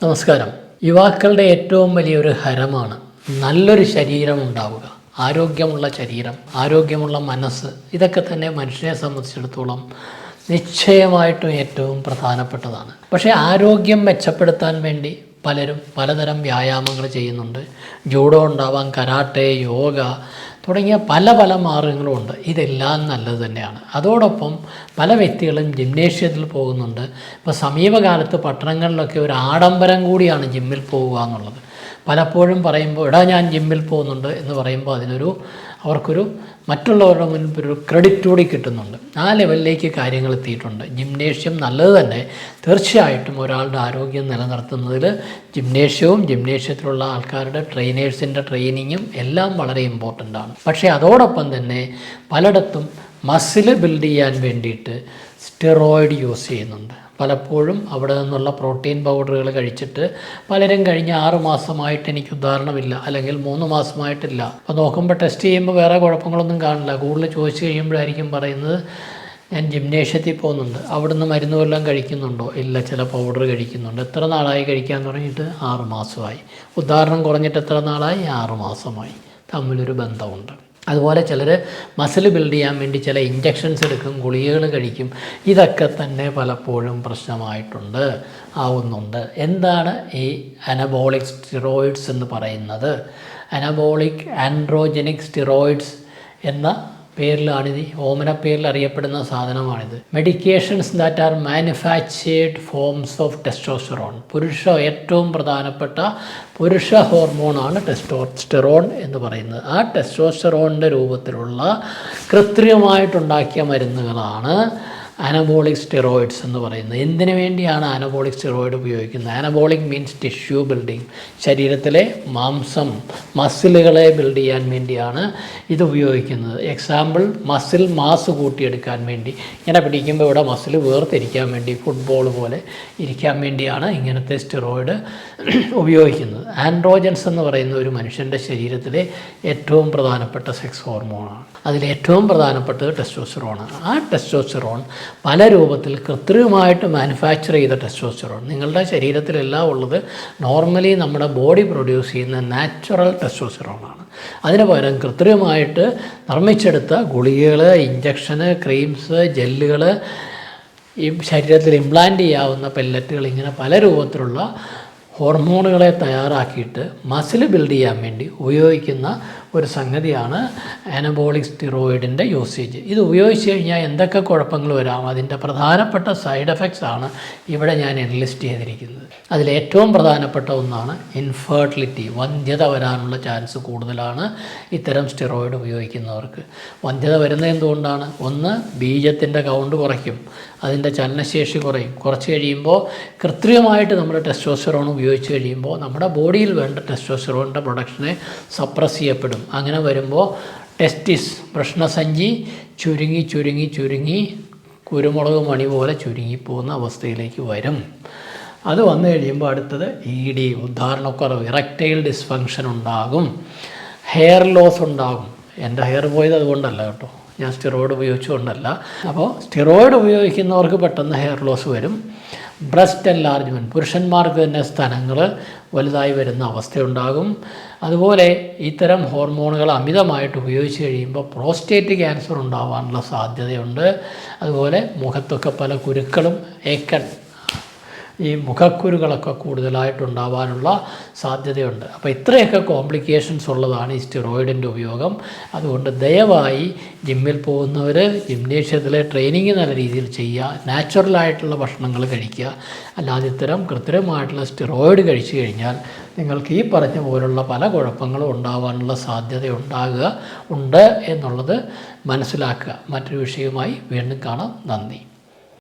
നമസ്കാരം. യുവാക്കളുടെ ഏറ്റവും വലിയൊരു ഹരമാണ് നല്ലൊരു ശരീരം ഉണ്ടാവുക. ആരോഗ്യമുള്ള ശരീരം, ആരോഗ്യമുള്ള മനസ്സ്, ഇതൊക്കെ തന്നെ മനുഷ്യനെ സംബന്ധിച്ചിടത്തോളം നിശ്ചയമായിട്ടും ഏറ്റവും പ്രധാനപ്പെട്ടതാണ്. പക്ഷേ ആരോഗ്യം മെച്ചപ്പെടുത്താൻ വേണ്ടി പലരും പലതരം വ്യായാമങ്ങൾ ചെയ്യുന്നുണ്ട്. ജൂഡോ ഉണ്ടാവാം, കരാട്ടെ, യോഗ തുടങ്ങിയ പല മാർഗങ്ങളുമുണ്ട്. ഇതെല്ലാം നല്ലത് തന്നെയാണ്. അതോടൊപ്പം പല വ്യക്തികളും ജിംനേഷ്യത്തിൽ പോകുന്നുണ്ട്. ഇപ്പോൾ സമീപകാലത്ത് പട്ടണങ്ങളിലൊക്കെ ഒരു ആഡംബരം കൂടിയാണ് ജിമ്മിൽ പോവുക എന്നുള്ളത്. പലപ്പോഴും പറയുമ്പോൾ ഞാൻ ജിമ്മിൽ പോകുന്നുണ്ട് എന്ന് പറയുമ്പോൾ അവർക്കൊരു മറ്റുള്ളവരുടെ മുൻപിൽ ഒരു ക്രെഡിറ്റ് കൂടി കിട്ടുന്നുണ്ട്. ആ ലെവലിലേക്ക് കാര്യങ്ങൾ എത്തിയിട്ടുണ്ട്. ജിംനേഷ്യം നല്ലത് തന്നെ. തീർച്ചയായിട്ടും ഒരാളുടെ ആരോഗ്യം നിലനിർത്തുന്നതിൽ ജിംനേഷ്യത്തിലുള്ള ആൾക്കാരുടെ ട്രെയിനേഴ്സിൻ്റെ ട്രെയിനിങ്ങും എല്ലാം വളരെ ഇമ്പോർട്ടൻ്റ് ആണ്. പക്ഷേ അതോടൊപ്പം തന്നെ പലയിടത്തും മസിൽ ബിൽഡ് ചെയ്യാൻ വേണ്ടിയിട്ട് സ്റ്റെറോയിഡ് യൂസ് ചെയ്യുന്നുണ്ട്. പലപ്പോഴും അവിടെ നിന്നുള്ള പ്രോട്ടീൻ പൗഡറുകൾ കഴിച്ചിട്ട് പലരും കഴിഞ്ഞ 6 മാസമായിട്ട് എനിക്ക് ഉദാഹരണമില്ല, അല്ലെങ്കിൽ 3 മാസമായിട്ടില്ല. അപ്പോൾ നോക്കുമ്പോൾ ടെസ്റ്റ് ചെയ്യുമ്പോൾ വേറെ കുഴപ്പങ്ങളൊന്നും കാണില്ല. കൂടുതൽ ചോദിച്ചു കഴിയുമ്പോഴായിരിക്കും പറയുന്നത് ഞാൻ ജിംനേഷ്യത്തിൽ പോകുന്നുണ്ട്, അവിടുന്ന് മരുന്ന് വല്ലതും കഴിക്കുന്നുണ്ടോ? ഇല്ല, ചില പൗഡർ കഴിക്കുന്നുണ്ട്. എത്ര നാളായി കഴിക്കാൻ തുടങ്ങിയിട്ട്? 6 മാസമായി. ഉദാഹരണം കുറഞ്ഞിട്ട് എത്ര നാളായി? 6 മാസമായി. തമ്മിലൊരു ബന്ധമുണ്ട്. അതുപോലെ ചിലർ മസിൽ ബിൽഡ് ചെയ്യാൻ വേണ്ടി ചില ഇഞ്ചക്ഷൻസ് എടുക്കും, ഗുളികകൾ കഴിക്കും. ഇതൊക്കെ തന്നെ പലപ്പോഴും പ്രശ്നമായിട്ടുണ്ട്, ആവുന്നുണ്ട്. എന്താണ് ഈ അനബോളിക് സ്റ്റിറോയിഡ്സ് എന്ന് പറയുന്നത്? അനബോളിക് ആൻഡ്രോജനിക് സ്റ്റിറോയിഡ്സ് എന്ന പേരിലാണിത്, ഓമന പേരിൽ അറിയപ്പെടുന്ന സാധനമാണിത്. Medications that are manufactured forms of testosterone. ഏറ്റവും പ്രധാനപ്പെട്ട പുരുഷ ഹോർമോണാണ് ടെസ്റ്റോസ്റ്ററോൺ എന്ന് പറയുന്നത്. ആ ടെസ്റ്റോസ്റ്ററോണിൻ്റെ രൂപത്തിലുള്ള കൃത്രിമമായിട്ടുണ്ടാക്കിയ മരുന്നുകളാണ് അനബോളിക് സ്റ്റിറോയിഡ്സ് എന്ന് പറയുന്നത്. എന്തിനു വേണ്ടിയാണ് അനബോളിക് സ്റ്റിറോയിഡ് ഉപയോഗിക്കുന്നത്? Anabolic means tissue building. ശരീരത്തിലെ മസിലുകളെ ബിൽഡ് ചെയ്യാൻ വേണ്ടിയാണ് ഇത് ഉപയോഗിക്കുന്നത്. എക്സാമ്പിൾ, മസിൽ മാസ് കൂട്ടിയെടുക്കാൻ വേണ്ടി, ഇങ്ങനെ പിടിക്കുമ്പോൾ ഇവിടെ മസിൽ വേർതിരിക്കാൻ വേണ്ടി, ഫുട്ബോൾ പോലെ ഇരിക്കാൻ വേണ്ടിയാണ് ഇങ്ങനത്തെ സ്റ്റിറോയിഡ് ഉപയോഗിക്കുന്നത്. ആൻഡ്രോജൻസ് എന്ന് പറയുന്ന ഒരു മനുഷ്യൻ്റെ ശരീരത്തിലെ ഏറ്റവും പ്രധാനപ്പെട്ട സെക്സ് ഹോർമോണാണ്. അതിലേറ്റവും പ്രധാനപ്പെട്ടത് ടെസ്റ്റോസ്റ്ററോണാണ്. ആ ടെസ്റ്റോസ്റ്ററോൺ പല രൂപത്തിൽ കൃത്രിമമായിട്ട് മാനുഫാക്ചർ ചെയ്ത ടെസ്റ്റോസ്റ്ററോൺ, നിങ്ങളുടെ ശരീരത്തിലെല്ലാം ഉള്ളത് നോർമലി നമ്മുടെ ബോഡി പ്രൊഡ്യൂസ് ചെയ്യുന്ന നാച്ചുറൽ ടെസ്റ്റോസ്റ്ററോണാണ്. അതിന് പകരം കൃത്രിമമായിട്ട് നിർമ്മിച്ചെടുത്ത ഗുളികകൾ, ഇഞ്ചക്ഷന്, ക്രീംസ്, ജെല്ലുകൾ, ഈ ശരീരത്തിൽ ഇംപ്ലാന്റ് ചെയ്യാവുന്ന പെല്ലറ്റുകൾ, ഇങ്ങനെ പല രൂപത്തിലുള്ള ഹോർമോണുകളെ തയ്യാറാക്കിയിട്ട് മസിൽ ബിൽഡ് ചെയ്യാൻ വേണ്ടി ഉപയോഗിക്കുന്ന ഒരു സംഗതിയാണ് അനബോളിക് സ്റ്റിറോയിഡിൻ്റെ യൂസേജ്. ഇത് ഉപയോഗിച്ച് കഴിഞ്ഞാൽ എന്തൊക്കെ കുഴപ്പങ്ങൾ വരാം, അതിൻ്റെ പ്രധാനപ്പെട്ട സൈഡ് എഫക്ട്സ് ആണ് ഇവിടെ ഞാൻ എൻലിസ്റ്റ് ചെയ്തിരിക്കുന്നത്. അതിലേറ്റവും പ്രധാനപ്പെട്ട ഒന്നാണ് ഇൻഫെർട്ടിലിറ്റി. വന്ധ്യത വരാനുള്ള ചാൻസ് കൂടുതലാണ് ഇത്തരം സ്റ്റിറോയിഡ് ഉപയോഗിക്കുന്നവർക്ക്. വന്ധ്യത വരുന്നത് എന്തുകൊണ്ടാണ്? ഒന്ന്, ബീജത്തിൻ്റെ കൗണ്ട് കുറയ്ക്കും, അതിൻ്റെ ചലനശേഷി കുറയും. കുറച്ച് കഴിയുമ്പോൾ കൃത്രിമമായിട്ട് നമ്മൾ ടെസ്റ്റോസ്റ്ററോൺ ഉപയോഗിച്ച് കഴിയുമ്പോൾ നമ്മുടെ ബോഡിയിൽ വേണ്ട ടെസ്റ്റോസ്റ്ററോണിൻ്റെ പ്രൊഡക്ഷനെ സപ്രസ് ചെയ്യപ്പെടും. അങ്ങനെ വരുമ്പോൾ ടെസ്റ്റിസ്, വൃഷ്ണസഞ്ചി ചുരുങ്ങി കുരുമുളക് മണി പോലെ ചുരുങ്ങിപ്പോകുന്ന അവസ്ഥയിലേക്ക് വരും. അത് വന്നു കഴിയുമ്പോൾ അടുത്തത് ED, ഉദാഹരണക്കുറവ്, ഇറക്റ്റൈൽ ഡിസ്ഫങ്ഷൻ ഉണ്ടാകും, ഹെയർ ലോസ് ഉണ്ടാകും. എൻ്റെ ഹെയർ പോയത് അതുകൊണ്ടല്ല കേട്ടോ, ഞാൻ സ്റ്റിറോയിഡ് ഉപയോഗിച്ചുകൊണ്ടല്ല. അപ്പോൾ സ്റ്റിറോയിഡ് ഉപയോഗിക്കുന്നവർക്ക് പെട്ടെന്ന് ഹെയർ ലോസ് വരും. ബ്രസ്റ്റ് എൻലാർജ്മെൻറ്റ്, പുരുഷന്മാർക്ക് തന്നെ സ്ഥലങ്ങൾ വലുതായി വരുന്ന അവസ്ഥയുണ്ടാകും. അതുപോലെ ഇത്തരം ഹോർമോണുകൾ അമിതമായിട്ട് ഉപയോഗിച്ച് കഴിയുമ്പോൾ പ്രോസ്റ്റേറ്റ് ക്യാൻസർ ഉണ്ടാവാനുള്ള സാധ്യതയുണ്ട്. അതുപോലെ മുഖത്തൊക്കെ പല കുരുക്കളും, ഈ മുഖക്കുരുകളൊക്കെ കൂടുതലായിട്ടുണ്ടാവാനുള്ള സാധ്യതയുണ്ട്. അപ്പോൾ ഇത്രയൊക്കെ കോംപ്ലിക്കേഷൻസ് ഉള്ളതാണ് ഈ സ്റ്റിറോയിഡിൻ്റെ ഉപയോഗം. അതുകൊണ്ട് ദയവായി ജിമ്മിൽ പോകുന്നവർ ജിംനേഷ്യത്തിലെ ട്രെയിനിങ് നല്ല രീതിയിൽ ചെയ്യുക, നാച്ചുറലായിട്ടുള്ള ഭക്ഷണങ്ങൾ കഴിക്കുക. അല്ലാതെ ഇത്തരം കൃത്രിമമായിട്ടുള്ള സ്റ്റിറോയിഡ് കഴിച്ചു കഴിഞ്ഞാൽ നിങ്ങൾക്ക് ഈ പറഞ്ഞ പോലുള്ള പല കുഴപ്പങ്ങളും ഉണ്ടാവാനുള്ള സാധ്യത ഉണ്ട് എന്നുള്ളത് മനസ്സിലാക്കുക. മറ്റൊരു വിഷയവുമായി വീണ്ടും കാണാം. നന്ദി.